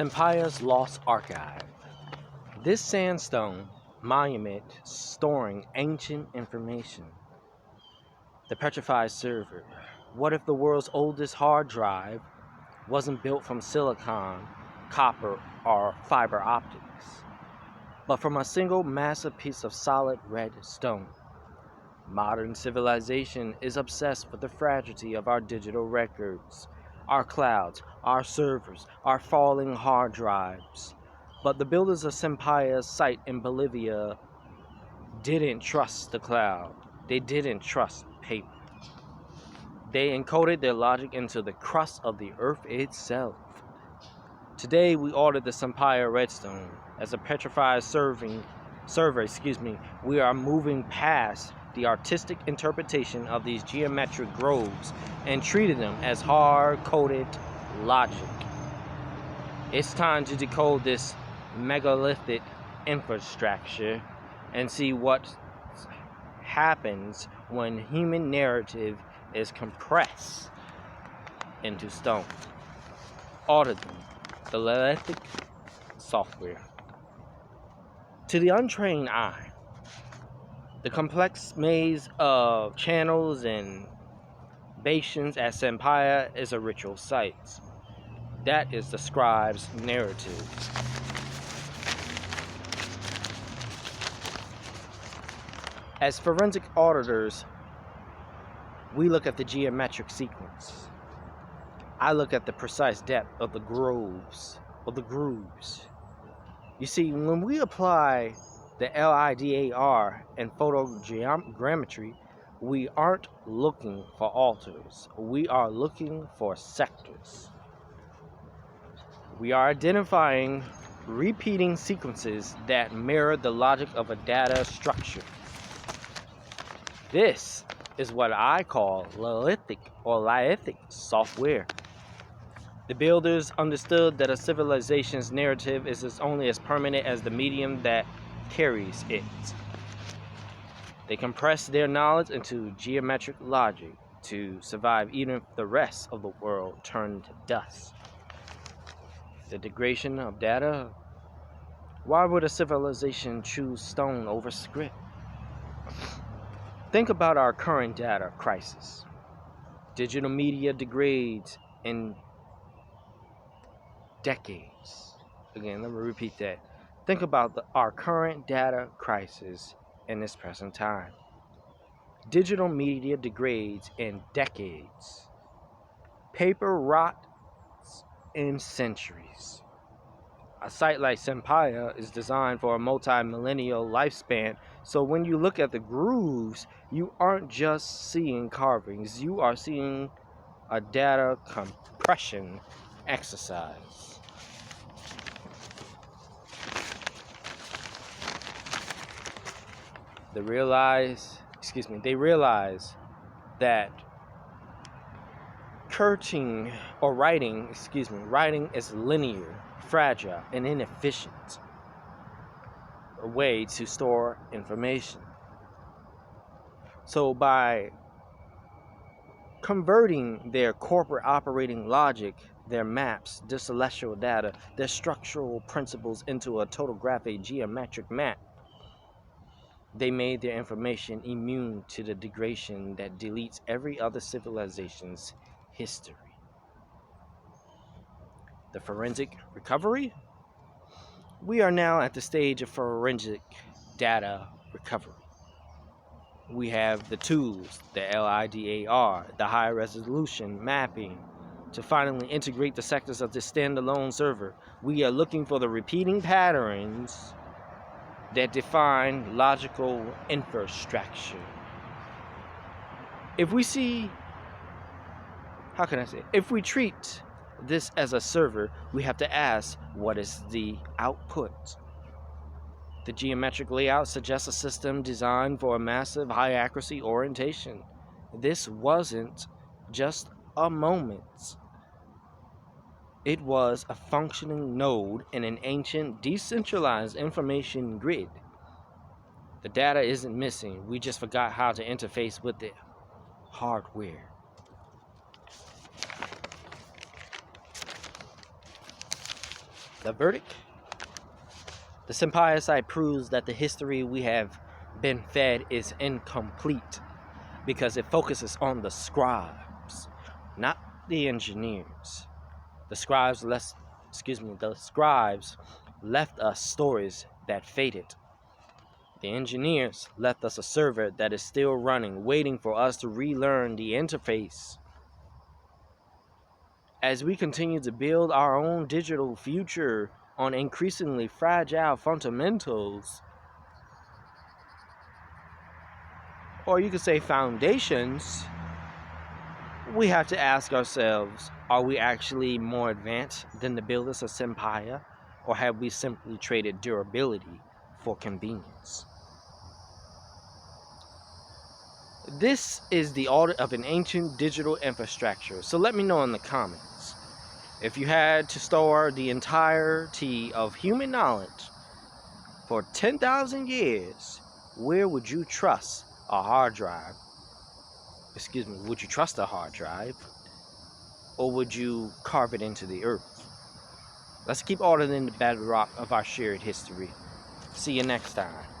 Sampaya's Lost Archive. This sandstone monument storing ancient information. The petrified server. What if the world's oldest hard drive wasn't built from silicon, copper, or fiber optics, but from a single massive piece of solid red stone? Modern civilization is obsessed with the fragility of our digital records, our clouds, our servers, our falling hard drives. But the builders of Sampaya's site in Bolivia didn't trust the cloud. They didn't trust paper. They encoded their logic into the crust of the earth itself. Today we audit the Sampaya redstone. As a petrified server, we are moving past the artistic interpretation of these geometric groves and treated them as hard-coded logic. It's time to decode this megalithic infrastructure and see what happens when human narrative is compressed into stone. Auditing, the lithic software. To the untrained eye, the complex maze of channels and basins at Sampaya is a ritual site. That is the scribe's narrative. As forensic auditors, we look at the geometric sequence. I look at the precise depth of the grooves. You see, when we apply the LIDAR and photogrammetry, we aren't looking for altars. We are looking for sectors. We are identifying repeating sequences that mirror the logic of a data structure. This is what I call lithic software. The builders understood that a civilization's narrative is only as permanent as the medium that carries it. They compressed their knowledge into geometric logic to survive even if the rest of the world turned to dust. The degradation of data. Why would a civilization choose stone over script? Think about our current data crisis. Digital media degrades in decades. Again, let me repeat that. Think about our current data crisis in this present time. Digital media degrades in decades. Paper rots in centuries. A site like Sampaya is designed for a multi-millennial lifespan, so when you look at the grooves, you aren't just seeing carvings, you are seeing a data compression exercise. They realize that writing is linear, fragile, and inefficient a way to store information. So by converting their corporate operating logic, their maps, their celestial data, their structural principles into a topographic geometric map, they made their information immune to the degradation that deletes every other civilization's history. The forensic recovery? We are now at the stage of forensic data recovery. We have the tools, the LIDAR, the high resolution mapping, to finally integrate the sectors of this standalone server. We are looking for the repeating patterns that define logical infrastructure. If we treat this as a server, we have to ask, what is the output? The geometric layout suggests a system designed for a massive high accuracy orientation. This wasn't just a moment. It was a functioning node in an ancient decentralized information grid. The data isn't missing, we just forgot how to interface with the hardware. The verdict? The Senpai side proves that the history we have been fed is incomplete because it focuses on the scribes, not the engineers. The scribes left us stories that faded. The engineers left us a server that is still running, waiting for us to relearn the interface. As we continue to build our own digital future on increasingly fragile fundamentals, or you could say foundations, we have to ask ourselves, are we actually more advanced than the builders of Senpai, or have we simply traded durability for convenience? This is the audit of an ancient digital infrastructure, so let me know in the comments. If you had to store the entirety of human knowledge for 10,000 years, where would you trust a hard drive? Would you trust a hard drive? Or would you carve it into the earth? Let's keep auditing the bedrock of our shared history. See you next time.